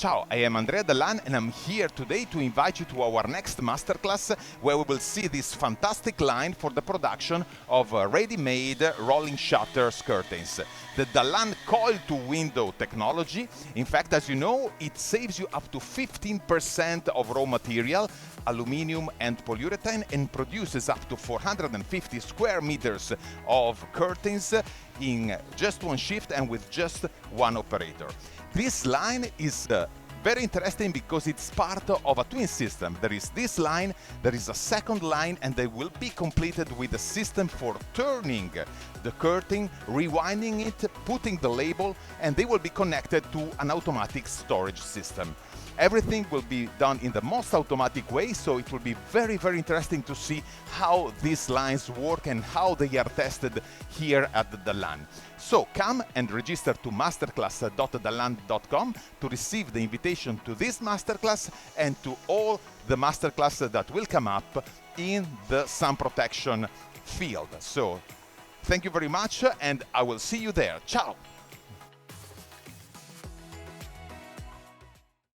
Ciao, I am Andrea Dallan and I'm here today to invite you to our next masterclass where we will see this fantastic line for the production of ready-made rolling shutters curtains. The Dallan coil-to-window technology, in fact, as you know, it saves you up to 15% of raw material, aluminium and polyurethane, and produces up to 450 square meters of curtains in just one shift and with just one operator. This line is very interesting because it's part of a twin system. There is this line, there is a second line, and they will be completed with a system for turning the curtain, rewinding it, putting the label, and they will be connected to an automatic storage system. Everything will be done in the most automatic way, so it will be very, very interesting to see how these lines work and how they are tested here at the Dallan. So come and register to masterclass.dallan.com to receive the invitation to this masterclass and to all the masterclasses that will come up in the sun protection field. So thank you very much, and I will see you there. Ciao!